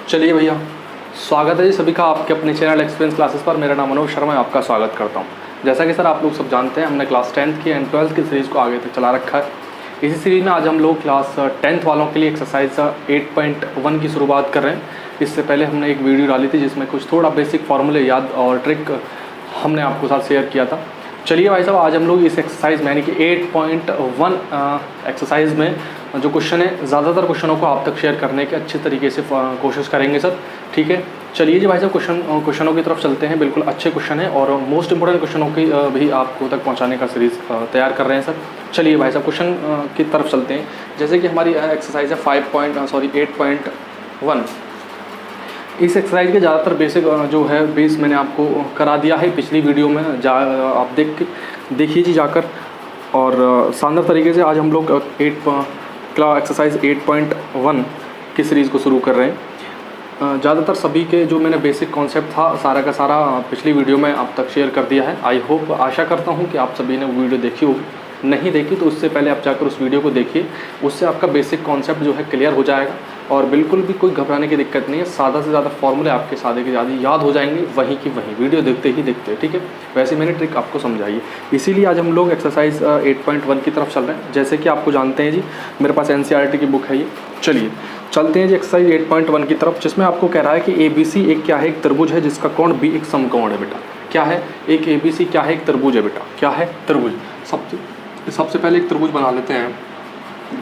चलिए भैया, स्वागत है जी सभी का आपके अपने चैनल एक्सपीरियंस क्लासेस पर। मेरा नाम मनोज शर्मा है, आपका स्वागत करता हूं। जैसा कि सर आप लोग सब जानते हैं, हमने क्लास 10th की एंड 12th की सीरीज़ को आगे तक चला रखा है। इसी सीरीज़ में आज हम लोग क्लास 10th वालों के लिए एक्सरसाइज 8.1 की शुरुआत कर रहे हैं। इससे पहले हमने एक वीडियो डाली थी जिसमें कुछ थोड़ा बेसिक फार्मूले याद और ट्रिक हमने आपको साथ शेयर किया था। चलिए भाई साहब, आज हम लोग इस एक्सरसाइज में यानी कि 8.1 एक्सरसाइज में जो क्वेश्चन है, ज़्यादातर क्वेश्चनों को आप तक शेयर करने के अच्छे तरीके से कोशिश करेंगे सर। ठीक है, चलिए जी भाई साहब, क्वेश्चनों की तरफ चलते हैं। बिल्कुल अच्छे क्वेश्चन है और मोस्ट इंपॉर्टेंट क्वेश्चनों की भी आपको तक पहुंचाने का सीरीज़ तैयार कर रहे हैं सर। चलिए भाई साहब, क्वेश्चन की तरफ चलते हैं। जैसे कि हमारी एक्सरसाइज है 8.1। इस एक्सरसाइज के ज़्यादातर बेसिक जो है बेस मैंने आपको करा दिया है पिछली वीडियो में, आप देखिए जी जाकर। और शानदार तरीके से आज हम लोग एक्सरसाइज 8.1 की सीरीज़ को शुरू कर रहे हैं। ज़्यादातर सभी के जो मैंने बेसिक कॉन्सेप्ट था सारा का सारा पिछली वीडियो में आप तक शेयर कर दिया है। आई होप, आशा करता हूँ कि आप सभी ने वो वीडियो देखी होगी। नहीं देखी तो उससे पहले आप जाकर उस वीडियो को देखिए, उससे आपका बेसिक कॉन्सेप्ट जो है क्लियर हो जाएगा और बिल्कुल भी कोई घबराने की दिक्कत नहीं है। ज़्यादा से ज़्यादा फॉर्मूले आपके सादे के ज़्यादा याद हो जाएंगे, वहीं की वहीं वीडियो देखते ही देखते। ठीक है, वैसे मैंने ट्रिक आपको समझाई है। इसीलिए आज हम लोग एक्सरसाइज 8.1 की तरफ चल रहे हैं। जैसे कि आपको जानते हैं जी, मेरे पास NCERT की बुक है ये। चलिए चलते हैं जी एक्सरसाइज 8.1 की तरफ, जिसमें आपको कह रहा है कि ABC एक क्या है, एक त्रिभुज है जिसका कोण B एक समकोण है बेटा। क्या है? एक ABC क्या है, एक त्रिभुज है बेटा। क्या है? त्रिभुज। सबसे पहले एक त्रिभुज बना लेते हैं।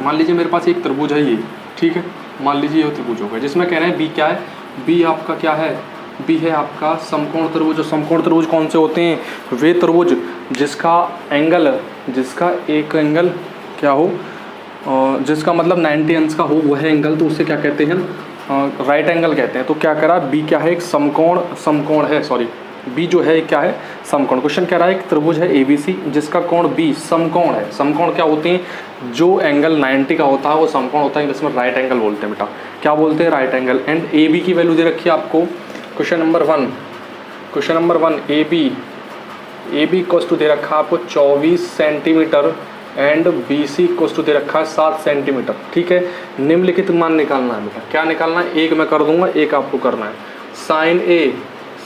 मान लीजिए मेरे पास एक त्रिभुज है ये, ठीक है, मान लीजिए ये त्रिभुज होगा जिसमें कह रहे हैं B क्या है, B आपका क्या है, B है आपका समकोण त्रिभुज। और समकोण त्रिभुज कौन से होते हैं? वे त्रिभुज जिसका एक एंगल क्या हो, जिसका मतलब 90 अंश का हो, वह एंगल, तो उससे क्या कहते हैं, राइट एंगल कहते हैं। तो क्या करा, B क्या है, एक समकोण है, सॉरी, B जो है क्या है, समकोण। क्वेश्चन कह रहा है एक त्रिभुज है ABC जिसका कोण B समकोण है। समकोण क्या होते हैं? जो एंगल 90 का होता है वो समकोण होता है, जिसमें राइट एंगल बोलते हैं बेटा। क्या बोलते हैं? Right angle. एंड AB की वैल्यू दे रखी है आपको। क्वेश्चन नंबर 1 AB कोस टू दे रखा है आपको 24 सेंटीमीटर एंड BC कोस टू दे रखा है 7 सेंटीमीटर। ठीक है, निम्नलिखित मान निकालना है बेटा। क्या निकालना है? एक मैं कर दूंगा, एक आपको करना है।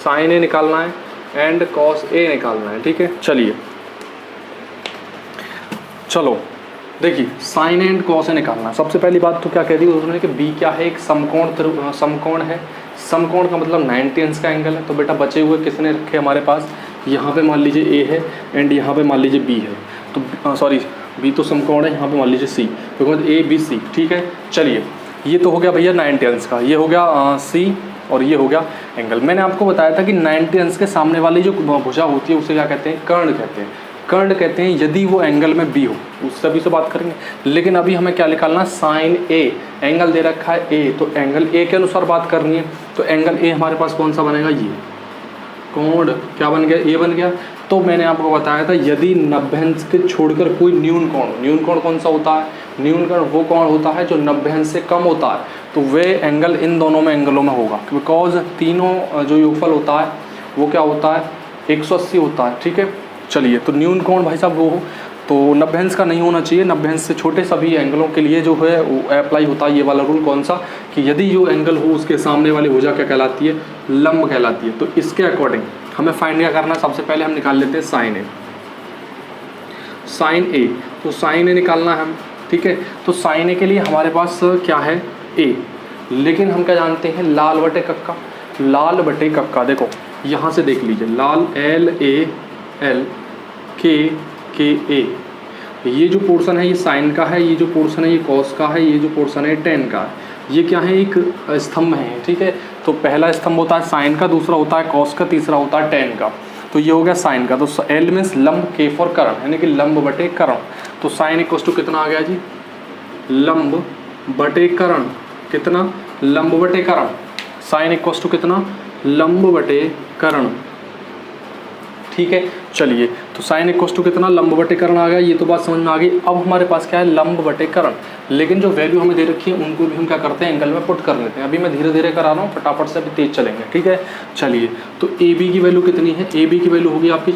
साइन ए निकालना है एंड कॉस ए निकालना है। ठीक है, चलो देखिए, साइन एंड कॉस ए निकालना है। सबसे पहली बात तो क्या कह दी उसने कि B क्या है, एक समकोण है। समकोण का मतलब 90 अंश का एंगल है। तो बेटा बचे हुए किसने रखे हमारे पास, यहाँ पे मान लीजिए A है एंड यहाँ पे मान लीजिए B है। तो सॉरी, B तो समकोण है, यहाँ पे मान लीजिए C, बिकॉज ABC। ठीक है, चलिए ये तो हो गया भैया 90 अंश का, ये हो गया C और ये हो गया एंगल। मैंने आपको बताया था कि 90 अंश के सामने वाली जो भुजा होती है उसे क्या कहते हैं? कर्ण कहते हैं। कर्ण कहते हैं यदि वो एंगल में B हो, उससे भी से बात करेंगे। लेकिन अभी हमें क्या निकालना? Sign A। एंगल दे रखा है A, तो एंगल A के अनुसार बात करनी है। तो एंगल A हमारे पास कौन सा बनेगा? ये कोण क्या बन गया? A बन गया। तो मैंने आपको बताया था यदि 90 अंश के छोड़कर कोई न्यून कोण कौन सा होता है? न्यून कोण वो कोण होता है जो 90 अंश से कम होता है। तो वे एंगल इन दोनों में एंगलों में होगा, बिकॉज तीनों जो योगफल होता है वो क्या होता है? 180 होता है। ठीक है, चलिए तो न्यून कोण भाई साहब वो हो तो 90 अंश का नहीं होना चाहिए। 90 अंश से छोटे सभी एंगलों के लिए जो है वो अप्लाई होता है ये वाला रूल। कौन सा? कि यदि जो एंगल हो उसके सामने वाली भुजा क्या कहलाती है? लंब कहलाती है। तो इसके अकॉर्डिंग हमें फाइंड क्या करना है? सबसे पहले हम निकाल लेते हैं साइन ए। तो साइन ए निकालना है हम। ठीक है, तो साइन ए के लिए हमारे पास क्या है? A। लेकिन हम क्या जानते हैं? लाल बटे कक्का। देखो यहाँ से देख लीजिए, लाल LAL KA। ये जो पोर्शन है ये साइन का है, ये जो पोर्शन है ये कॉस का है, ये जो पोर्शन है टेन का है। ये क्या है? एक स्तंभ है। ठीक है, तो पहला स्तंभ होता है साइन का, दूसरा होता है कॉस का, तीसरा होता है टेन का। तो ये हो गया साइन का। तो L मीन्स लंब, K फॉर कर्ण, यानी कि लंब बटे कर्ण। तो साइन इक्वल्स टू कितना आ गया जी? लंब बटे कर्ण। कितना? लंब बटे कर्ण। साइन इक्वल्स टू कितना? लंब बटे कर्ण। ठीक है, चलिए तो साइन इक्वल्स टू कितना? लंब बटे कर्ण आ गया। ये तो बात समझ में आ गई। अब हमारे पास क्या है? लंब बटे कर्ण। लेकिन जो वैल्यू हमें दे रखी है उनको भी हम क्या करते हैं? एंगल में पुट कर लेते हैं। अभी मैं धीरे धीरे करा रहा हूँ, फटाफट से अभी तेज चलेंगे। ठीक है, चलिए तो AB की वैल्यू कितनी है? AB की वैल्यू होगी आपकी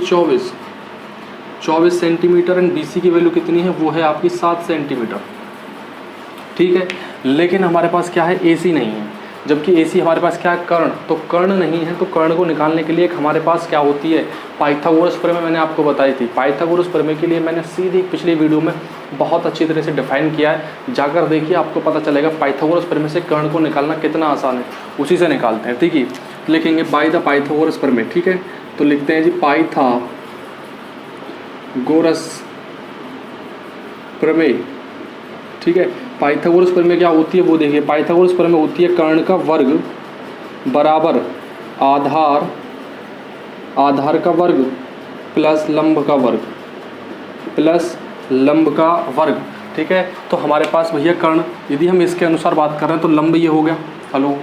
24 सेंटीमीटर एंड BC की वैल्यू कितनी है? वो है आपकी 7 सेंटीमीटर। ठीक है, लेकिन हमारे पास क्या है? AC नहीं है। जबकि AC हमारे पास क्या है, कर्ण। तो कर्ण नहीं है, तो कर्ण को निकालने के लिए एक हमारे पास क्या होती है, पाइथागोरस प्रमेय मैंने आपको बताई थी। पाइथागोरस प्रमेय के लिए मैंने सीधी पिछली वीडियो में बहुत अच्छी तरह से डिफाइन किया है, जाकर देखिए आपको पता चलेगा पाइथागोरस प्रमेय से कर्ण को निकालना कितना आसान है, उसी से निकालते हैं। ठीक है, लिखेंगे बाय द पाइथागोरस प्रमेय। ठीक है, तो लिखते हैं जी पाइथागोरस प्रमेय। ठीक है, पाइथागोरस प्रमेय क्या होती है वो देखिए। पाइथागोरस प्रमेय होती है कर्ण का वर्ग बराबर आधार का वर्ग प्लस लंब का वर्ग ठीक है, तो हमारे पास भैया कर्ण, यदि हम इसके अनुसार बात कर रहे हैं तो लंब ये हो गया, हेलो,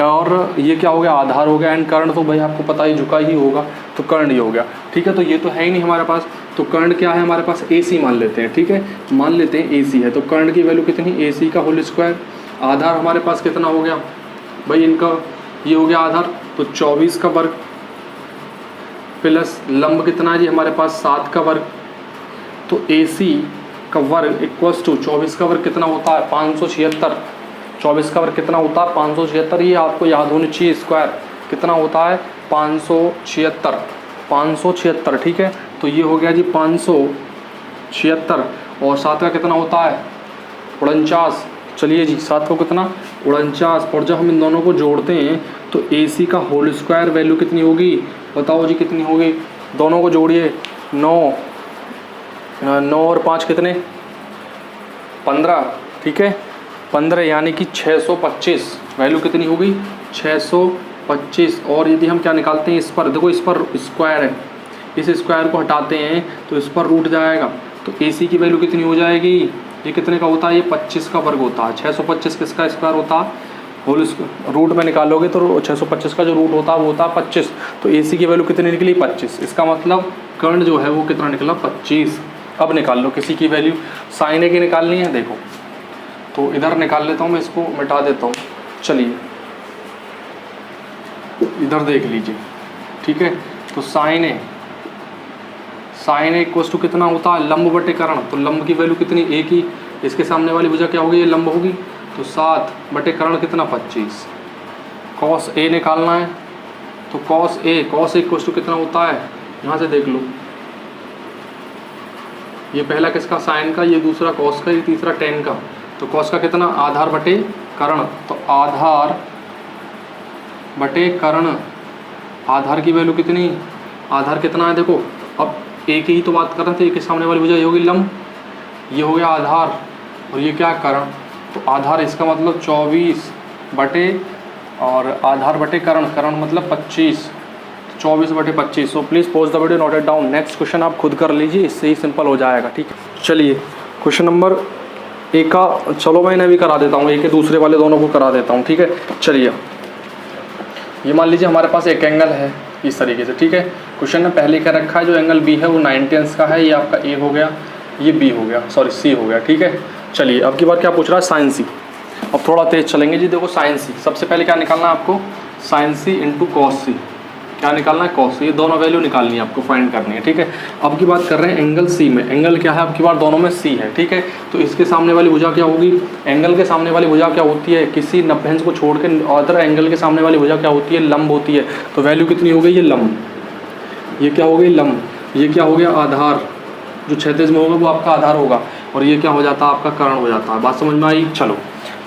और ये क्या हो गया, आधार हो गया, एंड कर्ण तो भाई आपको पता ही झुका ही होगा, तो कर्ण ये हो गया। ठीक है, तो ये तो है ही नहीं हमारे पास, तो कर्ण क्या है हमारे पास, AC मान लेते हैं। ठीक है, मान लेते हैं AC है, तो कर्ण की वैल्यू कितनी, AC का होल स्क्वायर। आधार हमारे पास कितना हो गया भाई, इनका ये हो गया आधार, तो 24 का वर्ग प्लस लंब कितना है जी हमारे पास 7 का वर्ग, तो AC का वर्ग इक्वल्स टू 24 का वर्ग कितना होता है 576। 24 का वर्ग कितना होता है 576, ये आपको याद होनी चाहिए। स्क्वायर कितना होता है 576। ठीक है, तो ये हो गया जी 576, और 7 का कितना होता है 49। चलिए जी 7 को कितना 49, और जब हम इन दोनों को जोड़ते हैं तो AC का होल स्क्वायर वैल्यू कितनी होगी, बताओ जी कितनी होगी, दोनों को जोड़िए, 9 और 5 कितने 15। ठीक है, 15 यानी कि 625, वैल्यू कितनी होगी 625। और यदि हम क्या निकालते हैं इस पर, देखो इस पर स्क्वायर है, इस स्क्वायर को हटाते हैं तो इस पर रूट जाएगा, तो AC की वैल्यू कितनी हो जाएगी, ये कितने का होता है, ये 25 का वर्ग होता है। 625 किसका स्क्वायर होता है, होल रूट में निकालोगे तो 625 का जो रूट होता है वो होता है 25, तो AC की वैल्यू कितनी निकली 25। इसका मतलब कर्ण जो है वो कितना निकला 25। अब निकाल लो किसी की वैल्यू, साइन A की निकालनी है, देखो तो इधर निकाल लेता हूँ मैं, इसको मिटा देता हूँ। चलिए इधर देख लीजिए। ठीक है, तो साइन ए इक्वल्स टू कितना होता है लंब बटे कर्ण, तो लंब की वैल्यू कितनी A की, इसके सामने वाली भुजा क्या होगी, ये लंब होगी, तो 7 बटे कर्ण कितना 25। कॉस A निकालना है, तो कॉस A इक्वल्स टू कितना होता है, यहाँ से देख लो, ये पहला किसका साइन का, ये दूसरा कॉस का, ये तीसरा टेन का, तो कॉस का कितना आधार बटे कर्ण, तो आधार बटे कर्ण, आधार की वैल्यू कितनी, आधार कितना है देखो, अब A की ही तो बात कर रहे थे, A के सामने वाली भुजा ये होगी लंब, ये हो गया आधार, और ये क्या है कर्ण, तो आधार इसका मतलब 24 बटे, और आधार बटे कर्ण मतलब 25, 24 बटे 25। So please pause the video, note it down. Next question आप खुद कर लीजिए, इससे ही सिंपल हो जाएगा। ठीक है, चलिए क्वेश्चन नंबर A का, चलो मैं इन्हें भी करा देता हूँ, A के दूसरे वाले दोनों को करा देता हूँ। ठीक है, चलिए ये मान लीजिए हमारे पास एक एंगल है इस तरीके से। ठीक है, क्वेश्चन में पहले क्या रखा है, जो एंगल B है वो 90 अंश का है, ये आपका A हो गया, ये B हो गया, सॉरी C हो गया। ठीक है, चलिए अब की बार क्या पूछ रहा है, साइन C। अब थोड़ा तेज चलेंगे जी, देखो साइन C, सबसे पहले क्या निकालना है आपको, sine C into cos C, क्या निकालना है कॉस, ये दोनों वैल्यू निकालनी है आपको, फाइंड करनी है। ठीक है, अब की बात कर रहे हैं एंगल C में, एंगल क्या है अब की बार दोनों में C है। ठीक है, तो इसके सामने वाली भुजा क्या होगी, एंगल के सामने वाली भुजा क्या होती है, किसी 90 अंश को छोड़ के अदर एंगल के सामने वाली भुजा क्या होती है, लंब होती है, तो वैल्यू कितनी हो गई, ये लंब, ये क्या हो गई लंब, ये क्या हो गया आधार, जो क्षैतिज में होगा वो आपका आधार होगा, और ये क्या हो जाता है आपका कर्ण हो जाता है। बात समझ में आई। चलो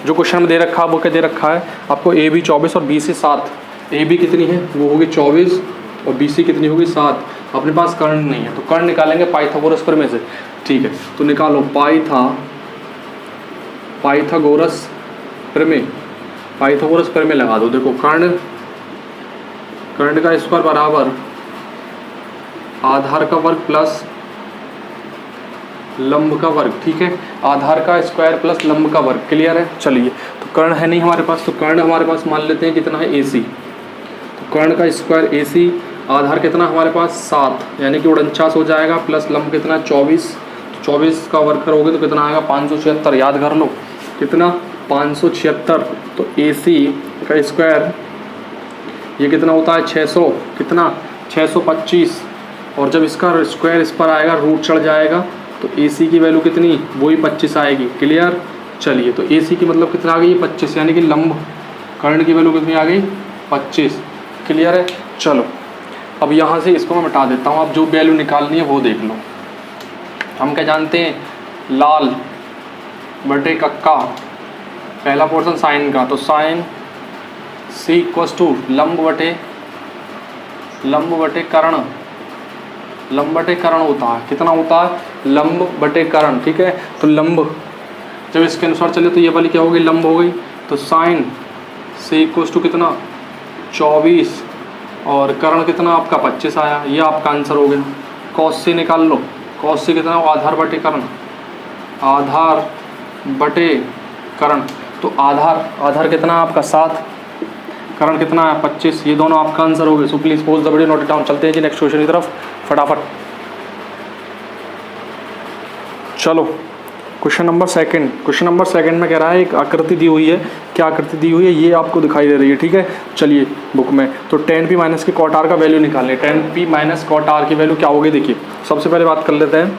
जो क्वेश्चन में दे रखा है वो क्या दे रखा है आपको, AB 24 और BC 7, AB कितनी है वो होगी 24 और BC कितनी होगी 7। अपने पास कर्ण नहीं है तो कर्ण निकालेंगे पाइथागोरस प्रमेय से। ठीक है, तो निकालो पाइथागोरस प्रमेय लगा दो। देखो कर्ण का स्क्वायर बराबर आधार का वर्ग प्लस लंब का वर्ग। ठीक है, आधार का स्क्वायर प्लस लंब का वर्ग, क्लियर है। चलिए तो कर्ण है नहीं हमारे पास, तो कर्ण हमारे पास मान लेते हैं कितना है AC, तो कर्ण का स्क्वायर AC, आधार कितना हमारे पास 7 यानी कि 49 हो जाएगा, प्लस लंब कितना 24, तो 24 का वर्ग करोगे तो कितना आएगा 576, याद कर लो कितना 576। तो AC का स्क्वायर ये कितना होता है 600, कितना 625, और जब इसका स्क्वायर इस पर आएगा रूट चढ़ जाएगा तो AC की वैल्यू कितनी वही 25 आएगी, क्लियर। चलिए तो AC की मतलब कितना आ गई 25, यानी कि लंब करंट की वैल्यू कितनी आ गई 25। क्लियर है। चलो अब यहाँ से इसको मैं मिटा देता हूँ, अब जो वैल्यू निकालनी है वो देख लो। हम क्या जानते हैं, लाल बटे कक्का, पहला पोर्शन साइन का, तो साइन सी इक्वस टू लंब बटे कर्ण, लंब बटे कर्ण होता है, कितना होता है, लंब बटे कर्ण। ठीक है, तो लंब जब इसके अनुसार चले तो ये वाली क्या होगी, लंब हो गई। तो साइन सी इक्वस टू कितना 24 और कर्ण कितना आपका 25 आया, ये आपका आंसर हो गया। कॉस से निकाल लो, कॉस से कितना, आधार बटे कर्ण, आधार बटे कर्ण। तो आधार कितना आपका 7, कर्ण कितना है 25, ये दोनों आपका आंसर हो गए। So please pose the video, note it down. चलते हैं जी नेक्स्ट क्वेश्चन की तरफ फटाफट। चलो क्वेश्चन नंबर सेकंड में कह रहा है एक आकृति दी हुई है, क्या आकृति दी हुई है ये आपको दिखाई दे रही है। ठीक है, चलिए बुक में, तो tan p माइनस के cot r का वैल्यू निकालने। tan p minus cot r की वैल्यू क्या होगी, देखिए सबसे पहले बात कर लेते हैं।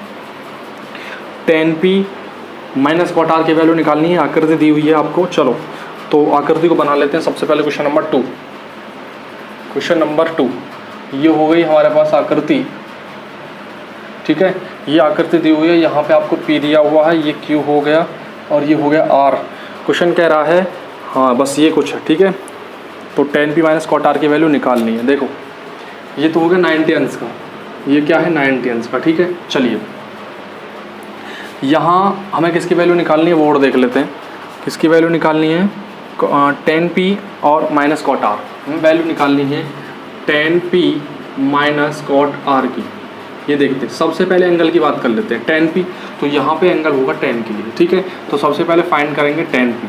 tan p minus cot r की वैल्यू निकालनी है, आकृति दी हुई है आपको। चलो तो आकृति को बना लेते हैं। सबसे पहले क्वेश्चन नंबर 2, ये हो गई हमारे पास आकृति। ठीक है, ये आकृति दी हुई है, यहाँ पे आपको P दिया हुआ है, ये Q हो गया और ये हो गया R। क्वेश्चन कह रहा है, हाँ बस ये कुछ है। ठीक है, तो tan p minus cot r की वैल्यू निकालनी है। देखो ये तो हो गया 90 अंश का, ये क्या है 90 अंश का। ठीक है, चलिए यहाँ हमें किसकी वैल्यू निकालनी है वो और देख लेते हैं। किसकी वैल्यू निकालनी है, tan p और माइनस cot r, हमें वैल्यू निकालनी है tan p minus cot r की। ये देखते हैं, सबसे पहले एंगल की बात कर लेते हैं। tan p, तो यहाँ पे एंगल होगा tan के लिए। ठीक है, तो सबसे पहले फाइंड करेंगे tan p।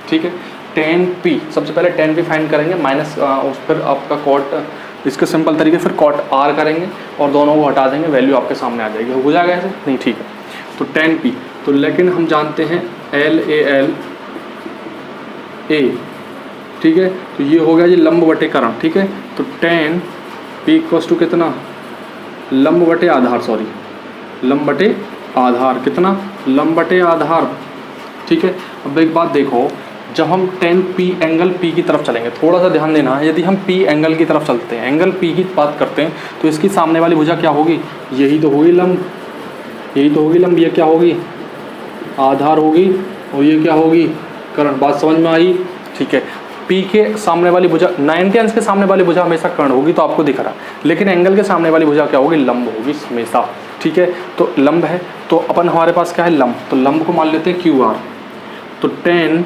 ठीक है, tan p सबसे पहले tan p फाइंड करेंगे, माइनस फिर आपका cot, इसके सिंपल तरीके फिर cot r करेंगे और दोनों को हटा देंगे, वैल्यू आपके सामने आ जाएगी। हो जाएगा ऐसे नहीं, ठीक है। तो tan p, तो लेकिन हम जानते हैं LAL A। ठीक है, तो ये हो गया जी लंब बटे कर्ण। ठीक है, तो tan p इक्वल्स टू कितना, लंब बटे आधार, सॉरी लंब बटे आधार, कितना, लंब बटे आधार। ठीक है, अब एक बात देखो, जब हम tan p एंगल p की तरफ चलेंगे, थोड़ा सा ध्यान देना, यदि हम p एंगल की तरफ चलते हैं, एंगल p की बात करते हैं, तो इसकी सामने वाली भुजा क्या होगी, यही तो होगी लंब, यही तो होगी लंब। ये क्या होगी, आधार होगी और ये क्या होगी, कर्ण। बात समझ में आई। ठीक है, P के सामने वाली भुजा 90 अंश के सामने वाली भुजा हमेशा कर्ण होगी, तो आपको दिख रहा है, लेकिन एंगल के सामने वाली भुजा क्या होगी, लंब होगी हमेशा। ठीक है, तो लंब है, तो अपन हमारे पास क्या है, लंब, तो लंब को मान लेते हैं QR। तो tan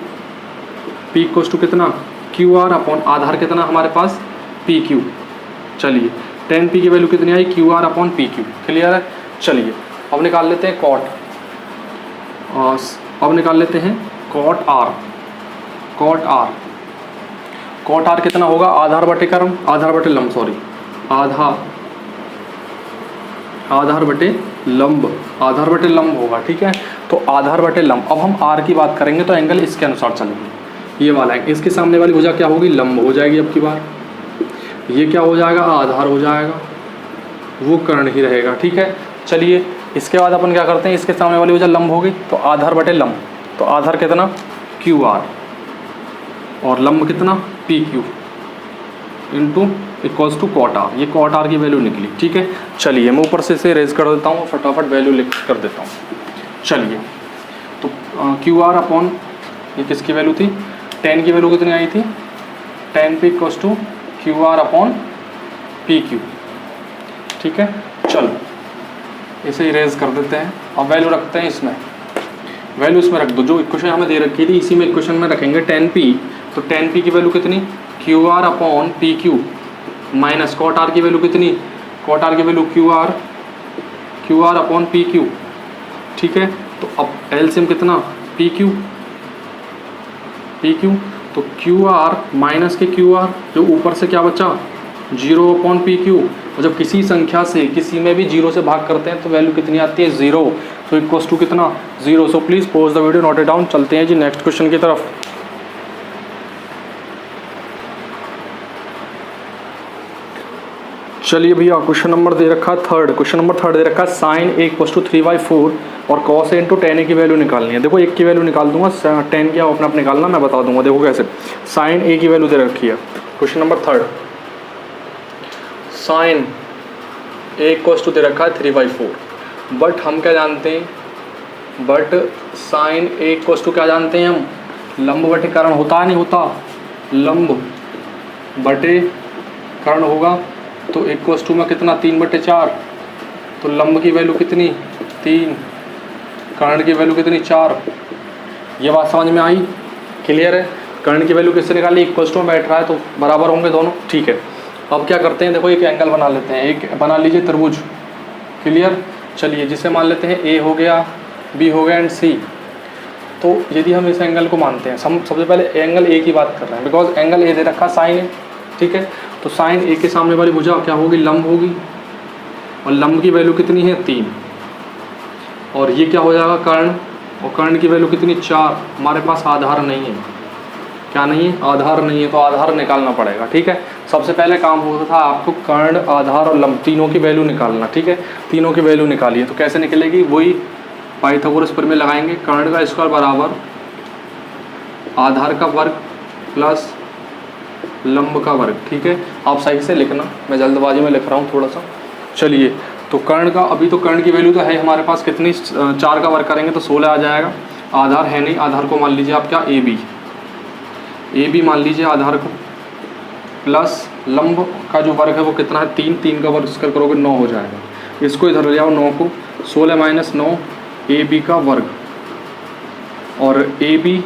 P इक्वल्स टू कितना, QR अपॉन आधार कितना हमारे पास PQ। चलिए tan P की वैल्यू कितनी आई, QR अपॉन PQ। क्लियर है। चलिए अब निकाल लेते हैं cot, अब निकाल लेते हैं cot R। cot R कितना होगा, आधार बटे कर्ण, आधार बटे लंब, सॉरी आधार बटे लंब होगा। ठीक है, तो आधार बटे लंब। अब हम R की बात करेंगे तो एंगल इसके अनुसार चलेंगे, ये वाला है, इसके सामने वाली भुजा क्या होगी, लंब हो जाएगी। अब की बार ये क्या हो जाएगा, आधार हो जाएगा, वो कर्ण ही रहेगा। ठीक है, चलिए इसके बाद अपन क्या करते हैं, इसके सामने वाली भुजा लंब होगी, तो आधार बटे लंब, तो आधार कितना QR और लंब कितना PQ into equals to cot R। ये cot R की वैल्यू निकली। ठीक है, चलिए मैं ऊपर से इसे रेज कर देता हूँ, फटाफट वैल्यू लिख कर देता हूँ। चलिए तो QR अपॉन, ये किसकी वैल्यू थी, tan की वैल्यू कितनी आई थी, tan P equals to QR upon PQ। ठीक है, चलो इसे इरेज कर देते हैं। अब वैल्यू रखते हैं इसमें, वैल्यू इसमें रख दो, जो इक्वेशन हमें दे रखी थी इसी में इक्वेशन में रखेंगे tan P। तो tan P की वैल्यू कितनी, QR upon PQ minus cot R की वैल्यू कितनी, cot R की वैल्यू QR अपॉन PQ। ठीक है, तो अब एलसीएम कितना PQ, तो QR माइनस के QR, जो ऊपर से क्या बचा 0 अपॉन PQ। और जब किसी संख्या से किसी में भी 0 से भाग करते हैं तो वैल्यू कितनी आती है 0, तो इक्वल्स टू कितना 0। So please pause the video, note it down. चलते हैं जी नेक्स्ट क्वेश्चन की तरफ। चलिए भैया क्वेश्चन नंबर दे रखा है थर्ड, क्वेश्चन नंबर थर्ड दे रखा है साइन ए इक्वल टू 3/4 और कॉस ए इंटू टेन ए की वैल्यू निकालनी है। देखो एक की वैल्यू निकाल दूंगा, टेन की अपना आप निकालना, मैं बता दूंगा। देखो कैसे, साइन ए की वैल्यू दे रखी है, question number third sine A equal to दे रखा है 3/4, बट हम क्या जानते हैं, but sine A equal to क्या जानते हैं हम, लंब बटे कर्ण होता है नहीं होता, लंब बटे कर्ण होगा तो इक्वल टू में कितना 3/4, तो लंब की वैल्यू कितनी 3, कर्ण की वैल्यू कितनी 4। ये बात समझ में आई, क्लियर है। कर्ण की वैल्यू किससे निकालनी, इक्वल टू में बैठ रहा है तो बराबर होंगे दोनों, ठीक है। अब क्या करते हैं, देखो एक एंगल बना लेते हैं, एक बना लीजिए त्रिभुज, क्लियर। चलिए जिसे मान लेते हैं ए हो गया, बी हो गया एंड सी। तो यदि हम इस एंगल को मानते हैं, सबसे पहले एंगल ए की बात कर रहे हैं, बिकॉज एंगल ए दे रखा साइन ए, ठीक है। तो साइन ए के सामने वाली भुजा क्या होगी, लंब होगी, और लंब की वैल्यू कितनी है 3, और ये क्या हो जाएगा कर्ण, और कर्ण की वैल्यू कितनी 4। हमारे पास आधार नहीं है, क्या नहीं है, आधार नहीं है, तो आधार निकालना पड़ेगा, ठीक है। सबसे पहले काम होता था आपको कर्ण, आधार और लंब तीनों की वैल्यू निकालना, ठीक है। तीनों की वैल्यू निकालिए, तो कैसे निकलेगी, वही पाइथागोरस प्रमेय लगाएंगे, कर्ण का स्क्वायर बराबर आधार का वर्ग प्लस लंब का वर्ग, ठीक है। आप सही से लिखना, मैं जल्दबाजी में लिख रहा हूँ थोड़ा सा। चलिए तो कर्ण का, अभी तो कर्ण की वैल्यू तो है हमारे पास कितनी, 4 का वर्ग करेंगे तो 16 आ जाएगा। आधार है नहीं, आधार को मान लीजिए आप क्या, ए बी मान लीजिए आधार को, प्लस लंब का जो वर्ग है वो कितना है 3, 3 का वर्ग स्क्वायर करोगे 9 हो जाएगा। इसको इधर ले आओ 9 को, 16 माइनस 9 ए बी का वर्ग, और ए बी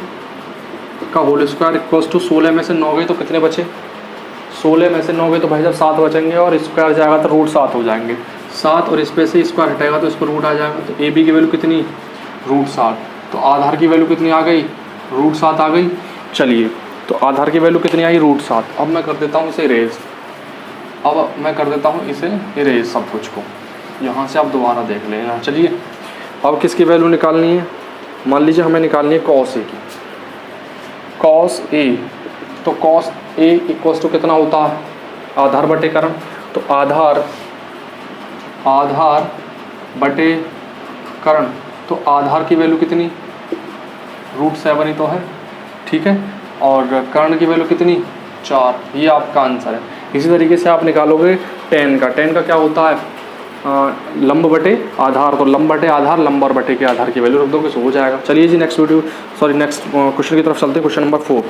का होल स्क्वायर इक्वल्स टू 16 में से 9 गए तो कितने बचे, 16 में से 9 गए तो भाई साहब 7 बचेंगे, और स्क्वायर जाएगा तो रूट 7 हो जाएंगे, 7 और इस पे से स्क्वायर हटेगा तो इस पर रूट आ जाएगा। तो ए बी की वैल्यू कितनी, रूट 7, तो आधार की वैल्यू कितनी आ गई, रूट 7 आ गई। चलिए तो आधार की वैल्यू कितनी आई, रूट 7। अब मैं कर देता हूँ इसे इरेज, अब मैं कर देता हूँ इसे इरेज सब कुछ को, यहाँ से आप दोबारा देख लेना। चलिए अब किसकी वैल्यू निकालनी है, मान लीजिए हमें निकालनी है कॉस ए की, कॉस ए, तो कॉस ए इक्वल्स टू कितना होता है, आधार बटे कर्ण, तो आधार बटे कर्ण, तो आधार की वैल्यू कितनी, रूट 7 ही तो है, ठीक है, और कर्ण की वैल्यू कितनी 4, ये आपका आंसर है। इसी तरीके से आप निकालोगे टेन का क्या होता है, लंब बटे आधार, तो लंब बटे आधार, लंब और बटे के आधार की वैल्यू रख दोगे तो हो जाएगा। चलिए जी नेक्स्ट क्वेश्चन की तरफ चलते हैं, क्वेश्चन नंबर 4।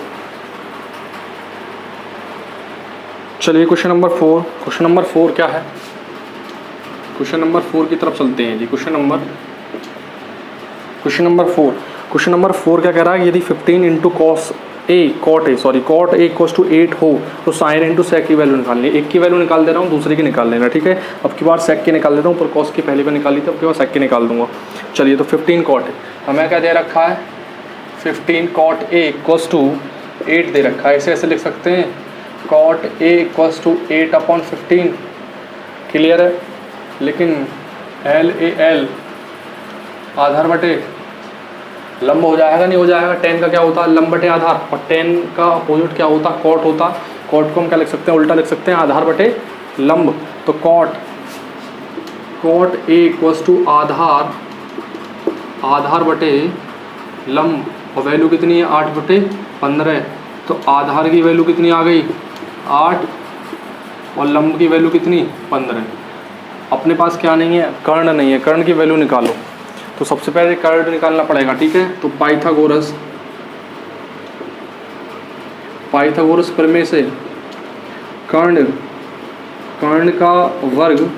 चलिए क्वेश्चन नंबर 4 क्या है, क्वेश्चन नंबर 4 की तरफ चलते हैं जी। क्वेश्चन नंबर 4 क्या कह रहा है, यदि 15 into cot A equals to 8 हो तो साइन इंटू सेक की वैल्यू निकालनी है। एक की वैल्यू निकाल दे रहा हूँ, दूसरे की निकाल लेना, ठीक है। अब की बार सेक की निकाल देता हूँ, पर कॉस की पहले बार निकाली थी, अब की बार सेक की निकाल दूंगा। चलिए तो 15 कॉट है, हमें क्या दे रखा है, 15 कॉट ए इक्वल्स टू 8 दे रखा है, ऐसे लिख सकते हैं, cot A equals to 8/15, clear है। लेकिन LAL आधार बटे लंब हो जाएगा, नहीं हो जाएगा, टेन का क्या होता है, लंब बटे आधार, और टेन का अपोजिट क्या होता है, कॉट होता। कॉट को हम क्या लिख सकते हैं, उल्टा लिख सकते हैं, आधार बटे लंब। तो कॉट ए इक्वल्स टू आधार बटे लंब, और वैल्यू कितनी है 8/15, तो आधार की वैल्यू कितनी आ गई 8, और लंब की वैल्यू कितनी 15। अपने पास क्या नहीं है, कर्ण नहीं है, कर्ण की वैल्यू निकालो, तो सबसे पहले कर्ण निकालना पड़ेगा, ठीक है। तो पाइथागोरस प्रमेय से कर्ण का वर्ग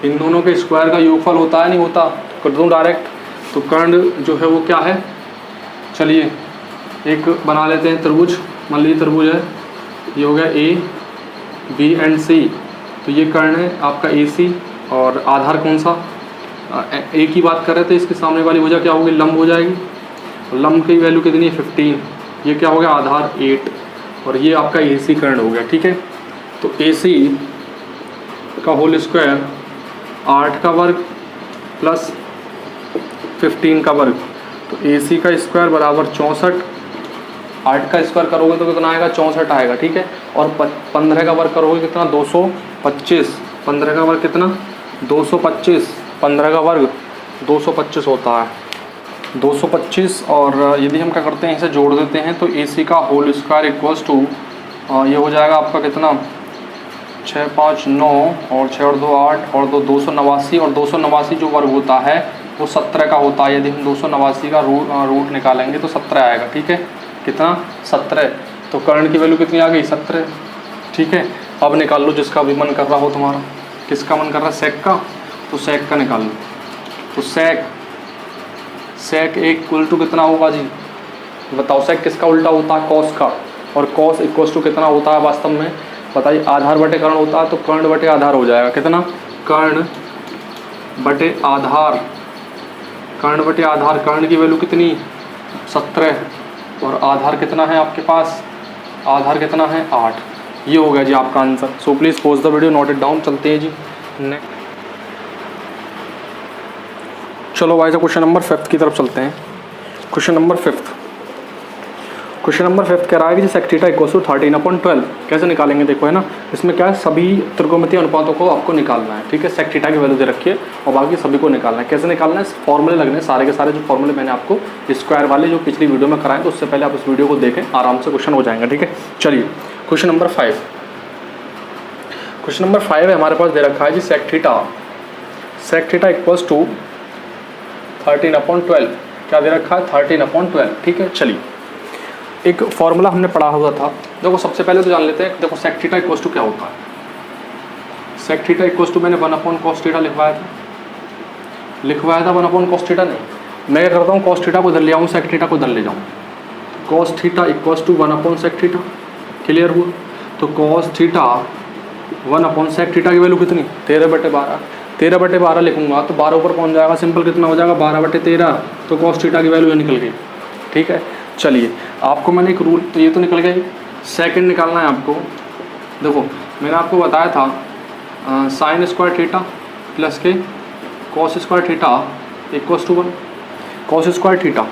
इन दोनों के स्क्वायर का योगफल होता है, नहीं होता, तो कर दूँ डायरेक्ट। तो कर्ण जो है वो क्या है, चलिए एक बना लेते हैं त्रिभुज, मान लीजिए त्रिभुज है, ये हो गया AB एंड C, तो ये कर्ण है आपका AC, और आधार कौन सा, ए की बात कर रहे थे, इसके सामने वाली भुजा क्या होगी, लंब हो जाएगी, लंब की वैल्यू कितनी है 15, ये क्या हो गया आधार 8, और ये आपका AC कर्ण हो गया, ठीक है। तो AC का होल स्क्वायर 8 का वर्ग प्लस 15 का वर्ग, तो AC का स्क्वायर बराबर 64, 8 का स्क्वायर करोगे तो कितना आएगा 64 आएगा, ठीक है, और 15 का वर्ग करोगे कितना 225, 15 का वर्ग कितना 225, 15 का वर्ग 225 होता है 225। और यदि हम क्या करते हैं इसे जोड़ देते हैं तो AC का होल स्क्वायर इक्वल्स टू ये हो जाएगा आपका कितना 6 5 9 और 6 और 2 8 और 2 289। और 289 जो वर्ग होता है वो 17 का होता है। यदि हम 289 का रूट निकालेंगे तो 17 आएगा। ठीक है, कितना 17। तो कर्ण की वैल्यू कितनी आ गई 17। ठीक है, अब निकाल लो जिसका भी मन कर रहा हो तुम्हारा। किसका मन कर रहा है सेक का, तो सेक का निकाल लो। तो सेक इक्वल टू कितना होगा जी बताओ। सेक किसका उल्टा होता है कॉस का, और कॉस इक्वल टू कितना होता है वास्तव में बताइए आधार बटे कर्ण होता है। तो कर्ण बटे आधार हो जाएगा कितना कर्ण बटे आधार, कर्ण बटे आधार। कर्ण की वैल्यू कितनी 17 और आधार कितना है आपके पास, आधार कितना है 8। ये हो गया जी आपका answer. So please pause the video, note it down. चलते हैं जी नेक्स्ट। चलो वाइज क्वेश्चन नंबर 5 की तरफ चलते हैं। क्वेश्चन नंबर 5 कह रहा है कि सेक थीटा इक्वल्स टू 13/12 कैसे निकालेंगे देखो है ना। इसमें क्या है सभी त्रिकोणमितीय अनुपातों को आपको निकालना है। ठीक है, सेक थीटा की वैल्यू दे रखी है और बाकी सभी को निकालना है। कैसे निकालना है, फॉर्मूले लगने सारे के सारे। जो फॉर्मूले मैंने आपको स्क्वायर वाले जो पिछली वीडियो में कराए तो उससे पहले आप उस वीडियो को देखें, आराम से क्वेश्चन हो जाएंगे। ठीक है, चलिए क्वेश्चन नंबर 5 है हमारे पास दे रखा है जी सेक थीटा इक्वल्स टू 13/12 क्या दे रखा है 13/12। ठीक है, चलिए एक फॉर्मूला हमने पढ़ा हुआ था। देखो सबसे पहले तो जान लेते हैं। देखो सेक थीटा इक्वल्स टू क्या होता है। सेक थीटा इक्वल्स टू मैंने 1/cos थीटा लिखवाया था 1/cos थीटा नहीं। मैं क्या करता हूँ cos थीटा को इधर ले आऊँ, सेक थीटा को इधर ले जाऊँ। cos theta equals to 1/sec theta. Clear हुआ। तो cos थीटा 1/sec थीटा की वैल्यू कितनी 13/12। 13/12 लिखूंगा तो 12 ऊपर पहुँच जाएगा। सिंपल कितना हो जाएगा 12/13। तो cos थीटा की वैल्यू ये निकल गई। ठीक है, चलिए आपको मैंने एक रूल, तो ये तो निकल गई। सेकंड निकालना है आपको। देखो मैंने आपको बताया था साइन स्क्वायर थीटा प्लस के cos square theta equals to 1। Cos square theta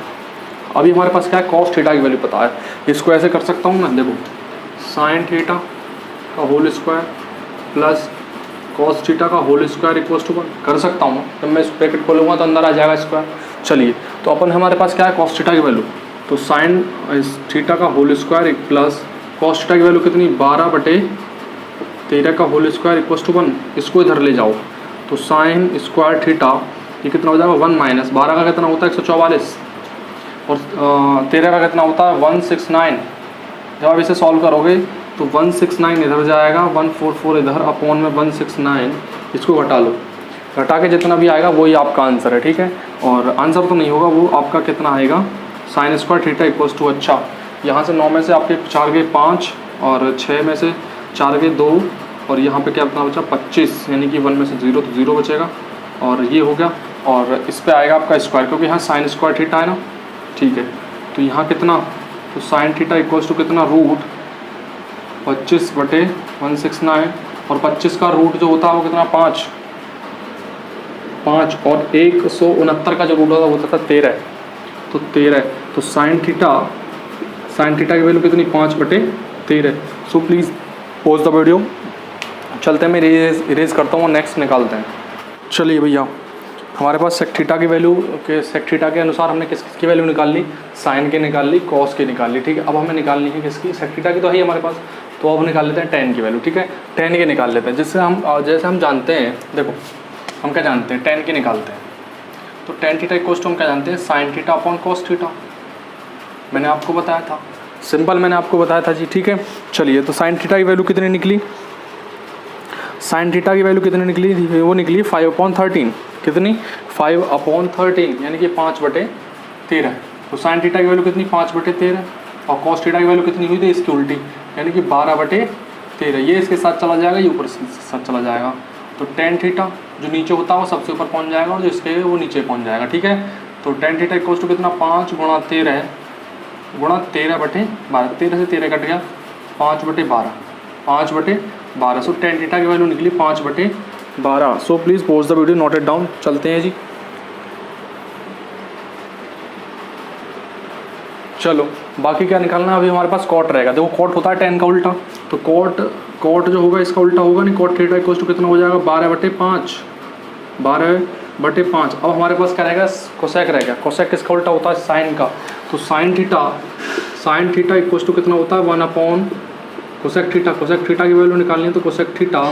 अभी हमारे पास क्या है कॉस थीटा की वैल्यू पता है। इसको ऐसे कर सकता हूँ मैं, देखो साइन थीटा का whole square plus cos theta का होल स्क्वायर इक्वल्स टू 1 कर सकता हूँ। जब मैं इस ब्रैकेट खोलूँगा तो अंदर आ जाएगा स्क्वायर। चलिए तो अपन हमारे पास क्या है कॉस थीटा की वैल्यू, तो साइन थीटा का whole square plus cos theta की वैल्यू कितनी 12/13 का होल स्क्वायर इक्वल्स टू 1। इसको इधर ले जाओ तो साइन स्क्वायर थीटा ये कितना हो जाएगा 1 माइनस 12 का कितना होता है 144 और 13 का कितना होता है 169। जब आप इसे सॉल्व करोगे तो 169 इधर जाएगा 144 इधर अपॉन में 169। इसको घटा लो, घटा के जितना भी आएगा वही आपका आंसर है। ठीक है, और आंसर तो नहीं होगा वो आपका कितना आएगा sine square theta equals to. अच्छा यहाँ से 9 में से आपके 4 गए 5 और 6 में से 4 गए 2 और यहाँ पे क्या अपना बचा 25, यानी कि 1 में से 0 तो 0 बचेगा और ये हो गया। और इस पे आएगा आपका स्क्वायर क्योंकि यहाँ साइन स्क्वायर थीटा है ना। ठीक है, तो यहाँ कितना, तो साइन थीटा इक्वल्स टू कितना रूट 25/169 और 25 का रूट जो होता है वो कितना 5 और 169 का जो रूट होता है वो होता था 13। तो 13 तो साइन थीटा की वैल्यू कितनी 5/13। So please pause the video. चलते हैं, मैं इरेज करता हूँ, नेक्स्ट निकालते हैं। चलिए भैया हमारे पास सेक थीटा की वैल्यू सेक थीटा के अनुसार हमने किसकी वैल्यू निकाल ली, साइन की निकाल ली, कॉस की निकाल ली। ठीक है, अब हमें निकालनी है किसकी, सेक थीटा की तो है हमारे पास। तो अब निकाल लेते हैं टेन की वैल्यू। ठीक है, टेन की निकाल लेते हैं जैसे हम जानते हैं। देखो हम क्या जानते हैं, टेन की निकालते हैं। तो टेन थीटा इक्वल्स टू हम क्या जानते हैं sine theta upon cos theta. मैंने आपको बताया था, सिंपल मैंने आपको बताया था जी। ठीक है, चलिए तो साइन थीटा की वैल्यू कितनी निकली, साइन थीटा की वैल्यू कितनी निकली, वो निकली 5/13। कितनी 5/13 यानी कि 5/13। तो साइन थीटा की वैल्यू कितनी 5/13 और कॉस थीटा की वैल्यू कितनी हुई थी इसकी उल्टी यानी कि 12/13। ये इसके साथ चला जाएगा, ये ऊपर से साथ चला जाएगा। तो टेन थीटा जो नीचे होता है वो सबसे ऊपर पहुंच जाएगा और जो इसके वो नीचे पहुंच जाएगा। ठीक है, तो टेन थीटा इक्वल्स टू कितना 5 × 13 गुणा 13/12। 13 से 13 कट गया 5/12 5/12। सो टेन थीटा की वैल्यू निकली 5/12। So please pause the video, note it down. चलते हैं जी, चलो बाकी क्या निकालना है, अभी हमारे पास कॉट रहेगा। देखो कॉट होता है tan का उल्टा, तो कॉट जो होगा इसका उल्टा होगा नहीं, कॉट थीटा इक्वल टू कितना हो जाएगा 12/5, 12/5। अब हमारे पास क्या रहेगा, कोसेक रहेगा। कोसेक किसका उल्टा होता है, साइन का। तो साइन थीटा इक्वल टू कितना होता है 1 कोसेक थीटा। कोसेक थीटा की वैल्यू निकालनी है तो cosec theta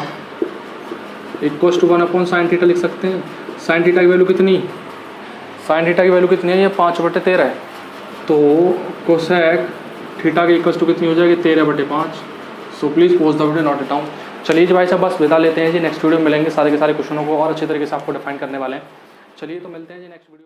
equal to 1/sin theta लिख सकते हैं। साइन थीटा की वैल्यू कितनी, साइन थीटा की वैल्यू कितनी है, ये 5/13 है। तो कोसेक थीटा के इक्वल टू कितनी हो जाएगी 13/5। So please pause the video note it down. चलिए जी भाई साहब बस विदा लेते हैं जी, नेक्स्ट वीडियो में मिलेंगे, सारे के सारे क्वेश्चनों को और अच्छे तरीके से आपको डिफाइन करने वाले हैं। चलिए तो मिलते हैं जी नेक्स्ट वीडियो में।